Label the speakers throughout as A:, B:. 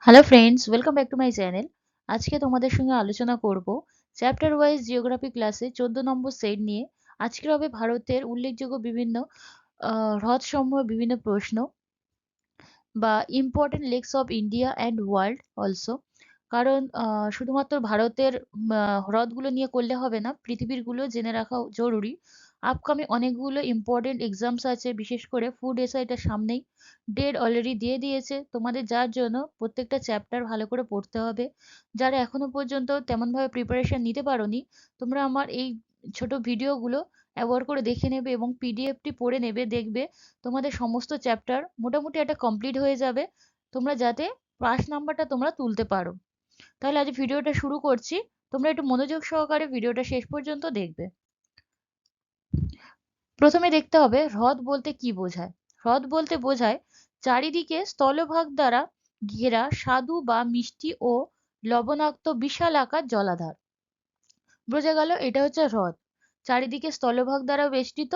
A: Hello friends, welcome back to my channel. আজকে তোমাদের সঙ্গে আলোচনা করব চ্যাপ্টার ওয়াইজ জিওগ্রাফি ক্লাসে 14 নম্বর সেট নিয়ে। আজকের হবে ভারতের উল্লেখযোগ্য বিভিন্ন হ্রদসমূহ বিভিন্ন প্রশ্ন বা important lakes of India and world also. কারণ শুধুমাত্র ভারতের হ্রদগুলো নিয়ে করলে হবে না, পৃথিবীরগুলো জেনে রাখা জরুরি। আপকামিং অনেকগুলো ইম্পর্টেন্ট এক্সামস আছে, বিশেষ করে ফুড এসআইটা সামনেই, ডেট অলরেডি দিয়ে দিয়েছে তোমাদের, যার জন্য প্রত্যেকটা চ্যাপ্টার ভালো করে পড়তে হবে। যারা এখনো পর্যন্ত তেমনভাবে প্রিপারেশন নিতে পারোনি, তোমরা আমার এই ছোট ভিডিওগুলো অ্যাভয়েড করে দেখে নেবে এবং পিডিএফটি পড়ে নেবে, দেখবে তোমাদের সমস্ত চ্যাপ্টার মোটামুটি একটা কমপ্লিট হয়ে যাবে, তোমরা যাতে পাস নাম্বারটা তোমরা তুলতে পারো। তাহলে আজ ভিডিওটা শুরু করছি, তোমরা একটু মনোযোগ সহকারে ভিডিওটা শেষ পর্যন্ত দেখবে। প্রথমে দেখতে হবে হ্রদ বলতে কি বোঝায়। হ্রদ বলতে বোঝায় চারিদিকে স্থলভাগ দ্বারা ঘেরা স্বাদু বা মিষ্টি ও লবণাক্ত বিশাল আকার জলাধার। বোঝা গেল, এটা হচ্ছে হ্রদ। চারিদিকে স্থলভাগ দ্বারা বেষ্টিত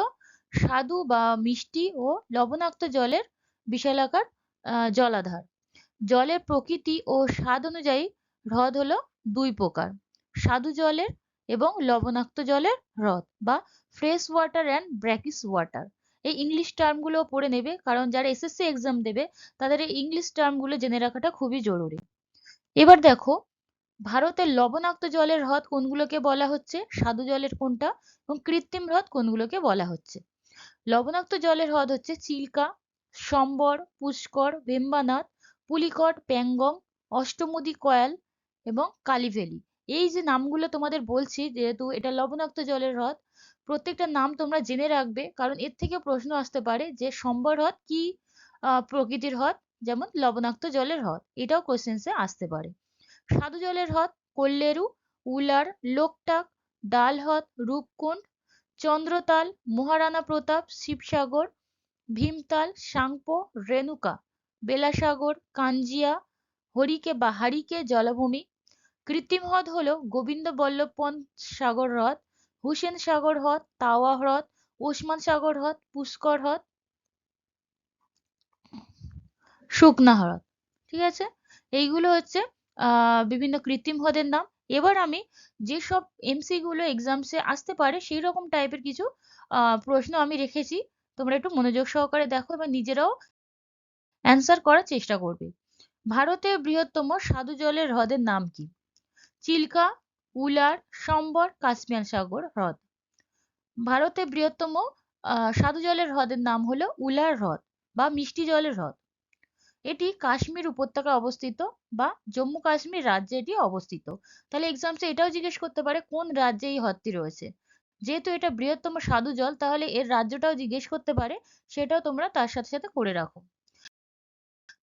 A: স্বাদু বা মিষ্টি ও লবণাক্ত জলের বিশালাকার জলাধার। জলের প্রকৃতি ও স্বাদ অনুযায়ী হ্রদ হলো দুই প্রকার: স্বাদু জলের এবং লবণাক্ত জলের হ্রদ, বা fresh water and brackish water. এই ইংলিশ টার্মগুলো পড়ে নেবে, কারণ যারা এসএসসি এক্সাম দেবে তাদের এই ইংলিশ টার্মগুলো জেনে রাখাটা খুবই জরুরি। এবার দেখো, ভারতের লবণাক্ত জলের হ্রদ কোনগুলোকে বলা হচ্ছে, স্বাদু জলের কোনটা, এবং কৃত্রিম হ্রদ কোনগুলোকে বলা হচ্ছে। লবণাক্ত জলের হ্রদ হচ্ছে চিল্কা, সম্বর, পুষ্কর, ভেম্বানাথ, পুলিকট, প্যাংগং, অষ্টমুদি কয়াল এবং কালিভেলি। এই যে নামগুলো তোমাদের বলছি, যেহেতু এটা লবণাক্ত জলের হ্রদ, প্রত্যেকটা নাম তোমরা জেনে রাখবে, কারণ এর থেকে প্রশ্ন আসতে পারে যে সম্বর হ্রদ কি প্রকৃতির হ্রদ, যেমন লবণাক্ত জলের হ্রদ, এটাও কোশ্চেন্সে আসতে পারে। স্বাদু জলের হ্রদ কোল্লেরু, উলার, লোকটাক, ডাল হ্রদ, রূপকুণ্ড, চন্দ্রতাল, মহারানা প্রতাপ, শিবসাগর, ভীমতাল, সাংপো, রেণুকা, বেলাসাগর, কাঞ্জিয়া, হরিকে বা হারিকে জলাভূমি। কৃত্রিম হ্রদ হলো গোবিন্দ বল্লভ পন্ত সাগর হ্রদ, হুসেন সাগর হ্রদ, তাওয়া হ্রদ, ওসমান সাগর হ্রদ, পুষ্কর হ্রদ, শুকনা হ্রদ। ঠিক আছে, এইগুলো হচ্ছে বিভিন্ন কৃত্রিম হ্রদের নাম। এবার আমি যেসব এমসি গুলো এক্সামসে আসতে পারে সেই রকম টাইপের কিছু প্রশ্ন আমি রেখেছি, তোমরা একটু মনোযোগ সহকারে দেখো এবং নিজেরাও অ্যান্সার করার চেষ্টা করবে। ভারতের বৃহত্তম স্বাদু জলের হ্রদের নাম কি? চিল্কা, উলার, সম্বর, কাস্পিয়ান সাগর হ্রদ। ভারতের বৃহত্তম স্বাদু জলের হ্রদের নাম হলো উলার হ্রদ বা মিষ্টি জলের হ্রদ। এটি কাশ্মীর উপত্যকায় অবস্থিত বা জম্মু কাশ্মীর রাজ্যে এটি অবস্থিত। তাহলে এক্সামসে এটাও জিজ্ঞেস করতে পারে কোন রাজ্যে এই হ্রদটি রয়েছে। যেহেতু এটা বৃহত্তম স্বাদু জল, তাহলে এর রাজ্যটাও জিজ্ঞেস করতে পারে, সেটাও তোমরা তার সাথে সাথে করে রাখো।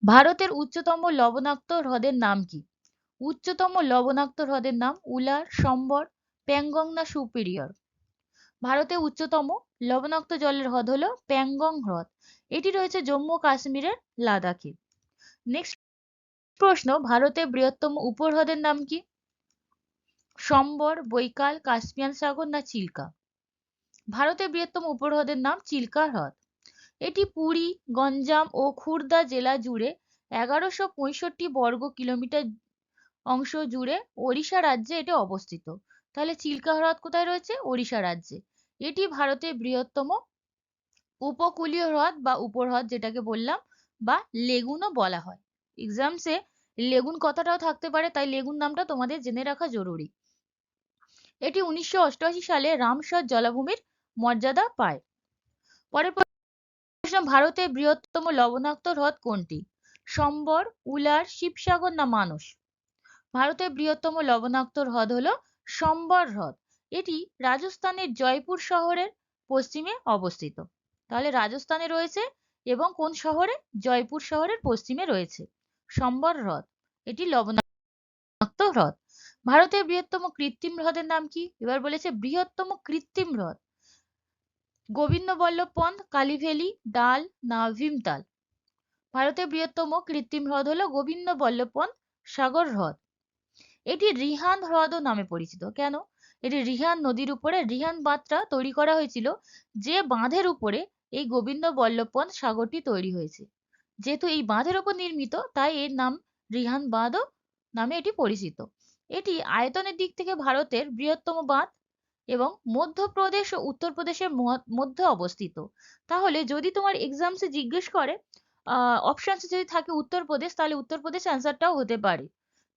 A: ভারতের উচ্চতম লবণাক্ত হ্রদের নাম কি? উচ্চতম লবণাক্ত হ্রদের নাম উলার, সম্বর, প্যাংগং না সুপিরিয়র? ভারতের উচ্চতম লবণাক্ত জলের হ্রদ হলো প্যাংগং হ্রদ। এটি রয়েছে জম্মু ও কাশ্মীরের লাদাখে। নেক্সট প্রশ্ন, ভারতের বৃহত্তম উপহ্রদের নাম কি? সম্বর, বৈকাল, কাস্পিয়ান সাগর না চিল্কা? ভারতের বৃহত্তম উপহ্রদের নাম চিল্কা হ্রদ। এটি পুরী, গঞ্জাম ও খুরদা জেলা জুড়ে 1165 বর্গ কিলোমিটার অংশ জুড়ে ওড়িশা রাজ্যে এটি অবস্থিত। তাহলে চিল্কা হ্রদ কোথায় রয়েছে? ওড়িশা রাজ্যে। এটি ভারতের বৃহত্তম উপকূলীয় হ্রদ বা উপহ্রদ, যেটাকে বললাম, বা লেগুনও বলা হয়। এক্সামসে লেগুন কথাটাও থাকতে পারে, তাই লেগুন নামটা তোমাদের জেনে রাখা জরুরি। এটি 1988 সালে রামসর জলাভূমির মর্যাদা পায়। পরের প্রশ্ন, ভারতের বৃহত্তম লবণাক্ত হ্রদ কোনটি? সম্বর, উলার, শিবসাগর না মানস? ভারতের বৃহত্তম লবণাক্ত হ্রদ হলো সম্বর হ্রদ। এটি রাজস্থানের জয়পুর শহরের পশ্চিমে অবস্থিত। তাহলে রাজস্থানে রয়েছে এবং কোন শহরে? জয়পুর শহরের পশ্চিমে রয়েছে সম্বর হ্রদ। এটি লবণাক্ত হ্রদ। ভারতের বৃহত্তম কৃত্রিম হ্রদের নাম কি? এবার বলেছে বৃহত্তম কৃত্রিম হ্রদ। গোবিন্দ বল্লভ পন্ত, কালিভেলি, ডাল না ভীমতাল? ভারতের বৃহত্তম কৃত্রিম হ্রদ হলো গোবিন্দ বল্লভ পন্ত সাগর হ্রদ। এটি রিহান্দ হ্রদও নামে পরিচিত। কেন? এটি রিহান্দ নদীর উপরে রিহান্দ বাঁধটা তৈরি করা হয়েছিল, যে বাঁধের উপরে এই গোবিন্দ বল্লভ পন্ত সাগরটি তৈরি হয়েছে। যেহেতু এই বাঁধের উপর নির্মিত, তাই এর নাম রিহান বাঁধও নামে এটি পরিচিত। এটি আয়তনের দিক থেকে ভারতের বৃহত্তম বাঁধ এবং মধ্যপ্রদেশ ও উত্তরপ্রদেশের মধ্যে অবস্থিত। তাহলে যদি তোমার এক্সামসে জিজ্ঞেস করে অপশনসে যদি থাকে উত্তরপ্রদেশ, তাহলে উত্তরপ্রদেশ অ্যান্সারটাও হতে পারে।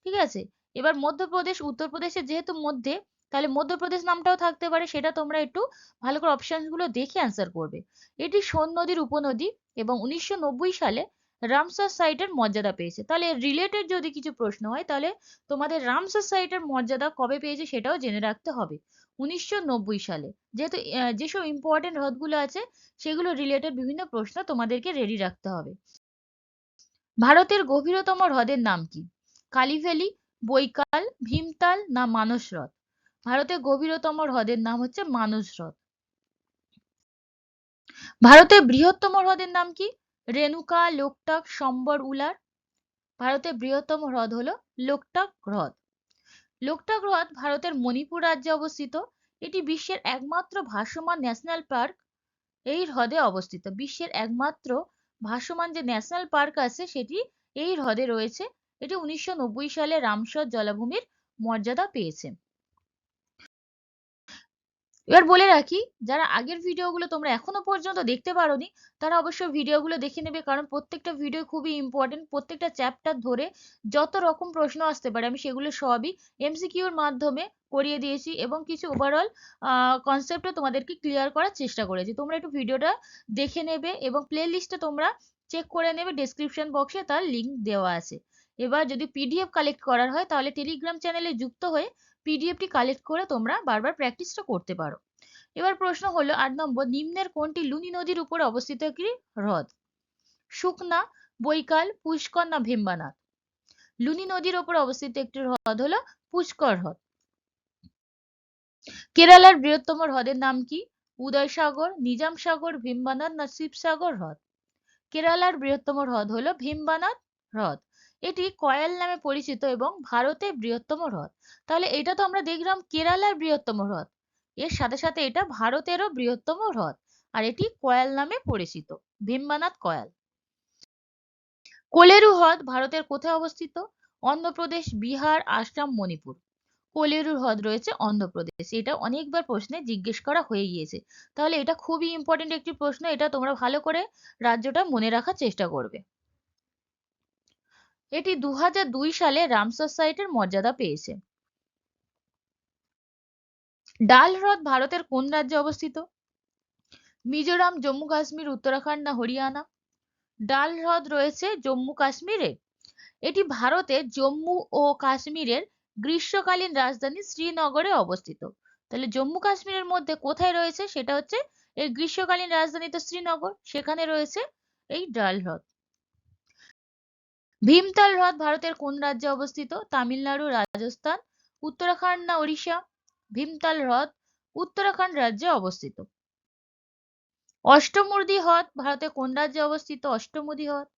A: ঠিক আছে, এবার মধ্যপ্রদেশ উত্তরপ্রদেশের যেহেতু মধ্যে, তাহলে মধ্যপ্রদেশ নামটাও থাকতে পারে, সেটা তোমরা একটু ভালো করে অপশনগুলো দেখে অ্যান্সার করবে। এটি সোন নদীর উপনদী এবং 1990 সালে রামসার সাইটের মর্যাদা পেয়েছে। তাহলে রিলেটেড যদি কিছু প্রশ্ন হয়, তাহলে তোমাদের রামসার সাইটের মর্যাদা কবে পেয়েছে সেটাও জেনে রাখতে হবে, 1990 সালে। যেহেতু যেসব ইম্পর্টেন্ট হ্রদগুলো আছে সেগুলো রিলেটেড বিভিন্ন প্রশ্ন তোমাদেরকে রেডি রাখতে হবে। ভারতের গভীরতম হ্রদের নাম কি? কালিভ্যালি, বৈকাল, ভীমতাল না মানস হ্রদ? ভারতের গভীরতম হ্রদের নাম হচ্ছে মানস হ্রদ। ভারতের বৃহত্তম হ্রদের নাম কি? রেণুকা, লোকটাক, সম্বর, উলার? ভারতের বৃহত্তম হ্রদ হলো লোকটাক হ্রদ। লোকটাক হ্রদ ভারতের মণিপুর রাজ্যে অবস্থিত। এটি বিশ্বের একমাত্র ভাসমান ন্যাশনাল পার্ক এই হ্রদে অবস্থিত। বিশ্বের একমাত্র ভাসমান যে ন্যাশনাল পার্ক আছে সেটি এই হ্রদে রয়েছে। এটি 1990 সালে রামসর জলাভূমির মর্যাদা পেয়েছে। এবার বলে রাখি, যারা আগের ভিডিওগুলো তোমরা এখনো পর্যন্ত দেখতে পারোনি তারা অবশ্যই ভিডিওগুলো দেখে নেবে, কারণ প্রত্যেকটা ভিডিও খুবই ইম্পর্টেন্ট। প্রত্যেকটা চ্যাপ্টার ধরে যত রকম প্রশ্ন আসতে পারে আমি সেগুলো সবই এমসিকিউর মাধ্যমে করিয়ে দিয়েছি এবং কিছু ওভারঅল কনসেপ্টও তোমাদেরকে ক্লিয়ার করার চেষ্টা করেছি। তোমরা একটু ভিডিওটা দেখে নেবে এবং প্লে লিস্টে তোমরা চেক করে নেবে, ডেসক্রিপশন বক্সে তার লিঙ্ক দেওয়া আছে। এবার যদি পিডিএফ কালেক্ট করার হয় তাহলে টেলিগ্রাম চ্যানেলে যুক্ত হয়ে পিডিএফটি কালেক্ট করে তোমরা বারবার প্র্যাকটিসটা করতে পারো। এবার প্রশ্ন হলো 8 নম্বর, নিম্নের কোনটি লুনি নদীর উপর অবস্থিত একটি হ্রদ? সুকনা, বৈকাল, পুষ্কর না ভীমবানাথ? লুনি নদীর উপর অবস্থিত একটি হ্রদ হলো পুষ্কর হ্রদ। কেরালার বৃহত্তম হ্রদের নাম কি? উদয় সাগর, নিজাম সাগর, ভীমবানাথ না শিবসাগর হ্রদ? কেরালার বৃহত্তম হ্রদ হলো ভীমবানাথ হ্রদ। এটি কয়াল নামে পরিচিত এবং ভারতের বৃহত্তম হ্রদ। তাহলে এটা তো আমরা দেখলাম কেরালার বৃহত্তম হ্রদ, এর সাথে সাথে এটা ভারতেরও বৃহত্তম হ্রদ, আর এটি কয়াল নামে পরিচিত, ভীমবানাথ কয়াল। কোলেরু হ্রদ ভারতের কোথায় অবস্থিত? অন্ধ্রপ্রদেশ, বিহার, আসাম, মণিপুর? কোলেরু হ্রদ রয়েছে অন্ধ্রপ্রদেশ। এটা অনেকবার প্রশ্নে জিজ্ঞেস করা হয়ে গিয়েছে, তাহলে এটা খুবই ইম্পর্টেন্ট একটি প্রশ্ন। এটা তোমরা ভালো করে রাজ্যটা মনে রাখার চেষ্টা করবে। এটি 2002 সালে রামসার সাইটের মর্যাদা পেয়েছে। ডাল হ্রদ ভারতের কোন রাজ্যে অবস্থিত? মিজোরাম, জম্মু কাশ্মীর, উত্তরাখণ্ড না হরিয়ানা? ডাল হ্রদ রয়েছে জম্মু কাশ্মীরে। এটি ভারতের জম্মু ও কাশ্মীরের গ্রীষ্মকালীন রাজধানী শ্রীনগরে অবস্থিত। তাহলে জম্মু কাশ্মীরের মধ্যে কোথায় রয়েছে সেটা হচ্ছে এর গ্রীষ্মকালীন রাজধানী তো শ্রীনগর, সেখানে রয়েছে এই ডাল হ্রদ। ভীমতাল হ্রদ ভারতের কোন রাজ্যে অবস্থিত? তামিলনাড়ু, রাজস্থান, উত্তরাখণ্ড না ওড়িশা? ভীমতাল হ্রদ উত্তরাখণ্ড রাজ্যে অবস্থিত। অষ্টমূর্ধি হ্রদ ভারতের কোন রাজ্যে অবস্থিত? অষ্টমূর্ধি হ্রদ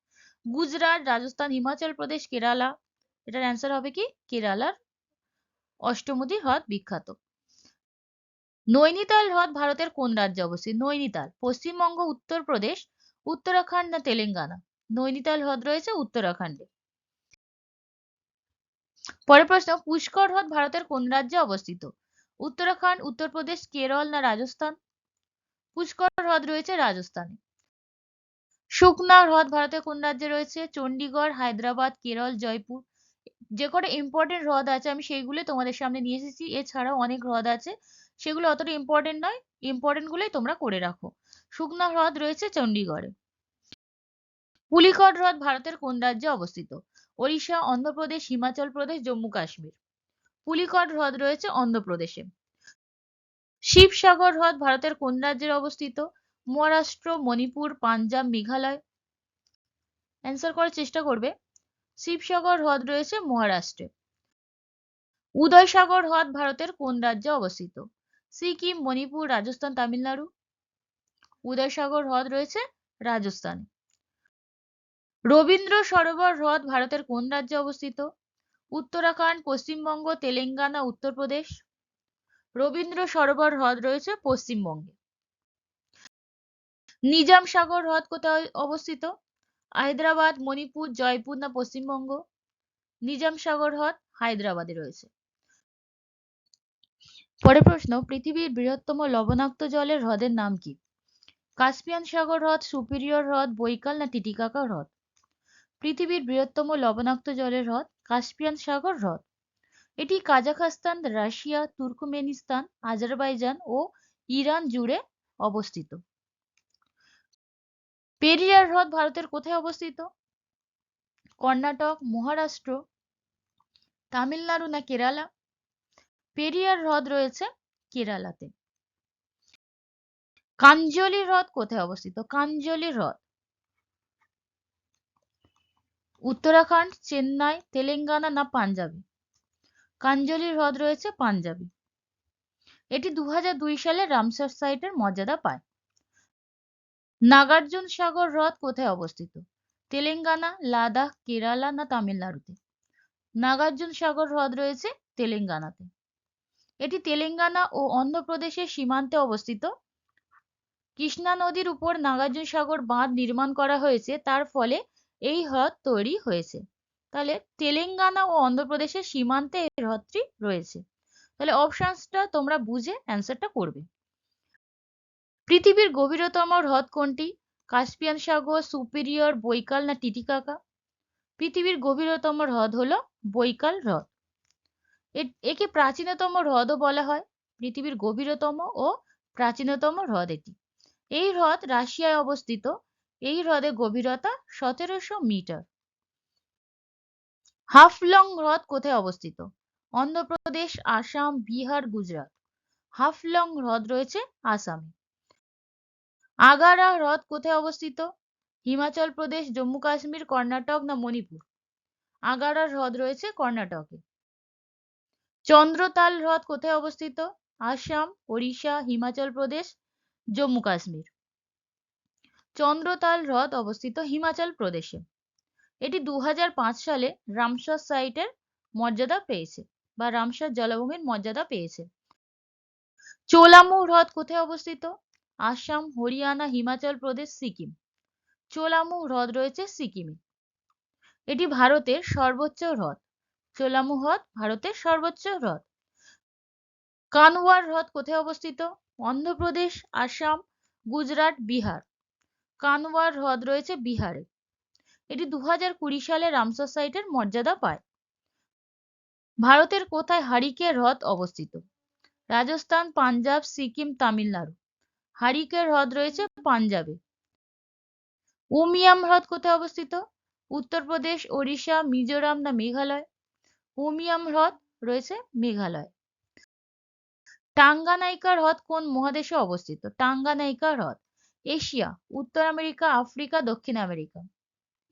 A: গুজরাট, রাজস্থান, হিমাচল প্রদেশ, কেরালা? এটার অ্যান্সার হবে কি কেরালার অষ্টমূর্ধি হ্রদ বিখ্যাত। নৈনিতাল হ্রদ ভারতের কোন রাজ্যে অবস্থিত? নৈনিতাল পশ্চিমবঙ্গ, উত্তরপ্রদেশ, উত্তরাখণ্ড না তেলেঙ্গানা? নৈনিতাল হ্রদ রয়েছে উত্তরাখণ্ডে। পরের প্রশ্ন, পুষ্কর হ্রদ ভারতের কোন রাজ্যে অবস্থিত? উত্তরাখণ্ড, উত্তরপ্রদেশ, কেরল না রাজস্থান? পুষ্কর হ্রদ রয়েছে রাজস্থানে। সুকনা হ্রদ ভারতের কোন রাজ্যে রয়েছে? চণ্ডীগড়, হায়দ্রাবাদ, কেরল, জয়পুর? যে কটা ইম্পর্টেন্ট হ্রদ আছে আমি সেইগুলো তোমাদের সামনে নিয়ে এসেছি, এছাড়াও অনেক হ্রদ আছে, সেগুলো অতটা ইম্পর্টেন্ট নয়, ইম্পর্টেন্ট গুলোই তোমরা করে রাখো। সুকনা হ্রদ রয়েছে চণ্ডীগড়ে। পুলিকট হ্রদ ভারতের কোন রাজ্যে অবস্থিত? ওড়িশা, অন্ধ্রপ্রদেশ, হিমাচল প্রদেশ, জম্মু কাশ্মীর? পুলিকট হ্রদ রয়েছে অন্ধ্রপ্রদেশে। শিবসাগর হ্রদ ভারতের কোন রাজ্যে অবস্থিত? মহারাষ্ট্র, মণিপুর, পাঞ্জাব, মেঘালয়? অ্যান্সার করার চেষ্টা করবে। শিবসাগর হ্রদ রয়েছে মহারাষ্ট্রে। উদয়সাগর হ্রদ ভারতের কোন রাজ্যে অবস্থিত? সিকিম, মণিপুর, রাজস্থান, তামিলনাড়ু? উদয়সাগর হ্রদ রয়েছে রাজস্থানে। রবীন্দ্র সরোবর হ্রদ ভারতের কোন রাজ্যে অবস্থিত? উত্তরাখণ্ড, পশ্চিমবঙ্গ, তেলেঙ্গানা, উত্তরপ্রদেশ? রবীন্দ্র সরোবর হ্রদ রয়েছে পশ্চিমবঙ্গে। নিজাম সাগর হ্রদ কোথায় অবস্থিত? হায়দ্রাবাদ, মণিপুর, জয়পুর না পশ্চিমবঙ্গ? নিজাম সাগর হ্রদ হায়দ্রাবাদে রয়েছে। পরের প্রশ্ন, পৃথিবীর বৃহত্তম লবণাক্ত জলের হ্রদের নাম কি? কাস্পিয়ান সাগর হ্রদ, সুপিরিয়র হ্রদ, বৈকাল না টিটিকাকা হ্রদ? পৃথিবীর বৃহত্তম লবণাক্ত জলের হ্রদ কাস্পিয়ান সাগর হ্রদ। এটি কাজাখস্তান, রাশিয়া, তুর্কমেনিস্তান, আজারবাইজান ও ইরান জুড়ে অবস্থিত। পেরিয়ার হ্রদ ভারতের কোথায় অবস্থিত? কর্ণাটক, মহারাষ্ট্র, তামিলনাড়ু না কেরালা? পেরিয়ার হ্রদ রয়েছে কেরালাতে। কাঞ্জলি হ্রদ কোথায় অবস্থিত? কাঞ্জলি হ্রদ উত্তরাখণ্ড, চেন্নাই, তেলেঙ্গানা না পাঞ্জাবে? কাঞ্জলি হ্রদ রয়েছে পাঞ্জাবে। এটি 2002 সালে রামসার সাইটের মর্যাদা পায়। নাগার্জুন সাগর হ্রদ কোথায় অবস্থিত? তেলেঙ্গানা, লাদাখ, কেরালা না তামিলনাড়ুতে? নাগার্জুন সাগর হ্রদ রয়েছে তেলেঙ্গানাতে। এটি তেলেঙ্গানা ও অন্ধ্রপ্রদেশের সীমান্তে অবস্থিত। কৃষ্ণা নদীর উপর নাগার্জুন সাগর বাঁধ নির্মাণ করা হয়েছে, তার ফলে এই হ্রদ তৈরি হয়েছে। তাহলে তেলেঙ্গানা ও অন্ধ্রপ্রদেশের সীমান্তে এই হ্রদটি রয়েছে। তাহলে অপশনসটা তোমরা বুঝে অ্যান্সারটা করবে। পৃথিবীর গভীরতম হ্রদ কোনটি? কাস্পিয়ান সাগর, সুপিরিয়র, বৈকাল না টিটিকাকা? পৃথিবীর গভীরতম হ্রদ হলো বৈকাল হ্রদ। একে প্রাচীনতম হ্রদও বলা হয়। পৃথিবীর গভীরতম ও প্রাচীনতম হ্রদ এটি। এই হ্রদ রাশিয়ায় অবস্থিত। এই হ্রদের গভীরতা 1700 মিটার। হাফলং হ্রদ কোথায় অবস্থিত? অন্ধ্রপ্রদেশ, আসাম, বিহার, গুজরাট? হাফলং হ্রদ রয়েছে আসামে। আগারা হ্রদ কোথায় অবস্থিত? হিমাচল প্রদেশ, জম্মু কাশ্মীর, কর্ণাটক না মণিপুর? আগারা হ্রদ রয়েছে কর্ণাটকে। চন্দ্রতাল হ্রদ কোথায় অবস্থিত? আসাম, ওড়িশা, হিমাচল প্রদেশ, জম্মু কাশ্মীর? চন্দ্রতাল হ্রদ অবস্থিত হিমাচল প্রদেশে। এটি 2005 সালে রামসার সাইটের মর্যাদা পেয়েছে বা রামসার জলাভূমির মর্যাদা পেয়েছে। চোলামু হ্রদ কোথায় অবস্থিত? আসাম, হরিয়ানা, হিমাচল প্রদেশ, সিকিম? চোলামু হ্রদ রয়েছে সিকিমে। এটি ভারতের সর্বোচ্চ হ্রদ। চোলামু হ্রদ ভারতের সর্বোচ্চ হ্রদ। কানওয়ার হ্রদ কোথায় অবস্থিত? অন্ধ্রপ্রদেশ, আসাম, গুজরাট, বিহার? কানওয়ার হ্রদ রয়েছে বিহারে। এটি 2020 সালে রামসার সাইটের মর্যাদা পায়। ভারতের কোথায় হারিকের হ্রদ অবস্থিত? রাজস্থান, পাঞ্জাব, সিকিম, তামিলনাড়ু? হারিকের হ্রদ রয়েছে পাঞ্জাবে। উমিয়াম হ্রদ কোথায় অবস্থিত? উত্তরপ্রদেশ, ওড়িশা, মিজোরাম না মেঘালয়? উমিয়াম হ্রদ রয়েছে মেঘালয়। টাঙ্গানাইকা হ্রদ কোন মহাদেশে অবস্থিত? টাঙ্গানাইকা হ্রদ এশিয়া, উত্তর আমেরিকা, আফ্রিকা, দক্ষিণ আমেরিকা?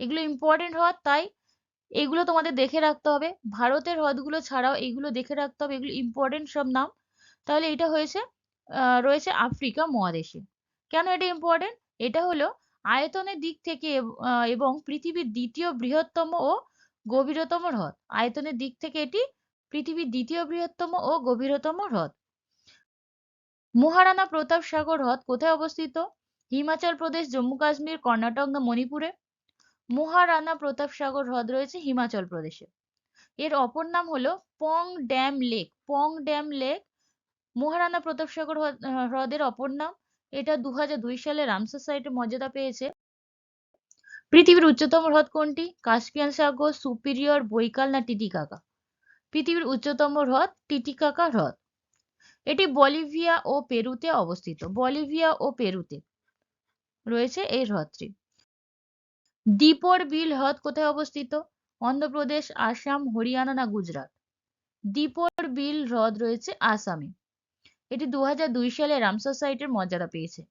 A: এগুলো ইম্পর্টেন্ট হ্রদ, তাই এগুলো তোমাদের দেখে রাখতে হবে। ভারতের হ্রদগুলো ছাড়াও এগুলো দেখে রাখতে হবে, এগুলো ইম্পর্টেন্ট সব নাম। তাহলে এটা রয়েছে আফ্রিকা মহাদেশে। কেন এটা ইম্পর্টেন্ট? এটা হলো আয়তনের দিক থেকে এবং পৃথিবীর দ্বিতীয় বৃহত্তম ও গভীরতম হ্রদ। আয়তনের দিক থেকে এটি পৃথিবীর দ্বিতীয় বৃহত্তম ও গভীরতম হ্রদ। মহারানা প্রতাপ সাগর হ্রদ কোথায় অবস্থিত? হিমাচল প্রদেশ, জম্মু কাশ্মীর, কর্ণাটক না মণিপুরে? মহারানা প্রতাপ সাগর হ্রদ রয়েছে হিমাচল প্রদেশে। এর অপর নাম হলো পং ড্যাম লেক। পং ড্যাম লেক মহারানা প্রতাপ সাগর হ্রদের অপর নাম। এটা 2002 সালে রামসার সাইটের মর্যাদা পেয়েছে। পৃথিবীর উচ্চতম হ্রদ কোনটি? কাস্পিয়ান সাগর, সুপিরিয়র, বৈকাল না টিটিকাকা? পৃথিবীর উচ্চতম হ্রদ টিটিকাকা হ্রদ। এটি বলিভিয়া ও পেরুতে অবস্থিত। বলিভিয়া ও পেরুতে রয়েছে এই হ্রদটি। দীপর বিল হ্রদ কোথায় অবস্থিত? অন্ধ্রপ্রদেশ, আসাম, হরিয়ানা না গুজরাট? দীপর বিল হ্রদ রয়েছে আসামে। এটি 2002 সালে রামসার সাইটের মর্যাদা পেয়েছে।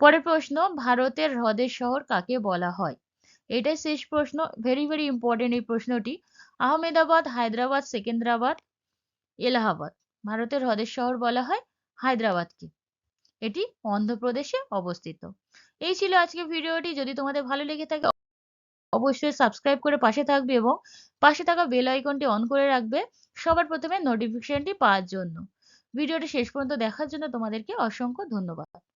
A: পরের প্রশ্ন, ভারতের হ্রদের শহর কাকে বলা হয়? এটাই শেষ প্রশ্ন, ভেরি ভেরি ইম্পর্টেন্ট এই প্রশ্নটি। আহমেদাবাদ, হায়দ্রাবাদ, সেকেন্দ্রাবাদ, এলাহাবাদ? ভারতের হ্রদের শহর বলা হয় হায়দ্রাবাদকে। এটি অন্ধ্রপ্রদেশে অবস্থিত। এই ছিল আজকে ভিডিওটি। যদি তোমাদের ভালো লেগে থাকে অবশ্যই সাবস্ক্রাইব করে পাশে থাকবে এবং পাশে থাকা বেল আইকনটি অন করে রাখবে সবার প্রথমে নোটিফিকেশনটি পাওয়ার জন্য। ভিডিওটি শেষ পর্যন্ত দেখার জন্য তোমাদেরকে অসংখ্য ধন্যবাদ।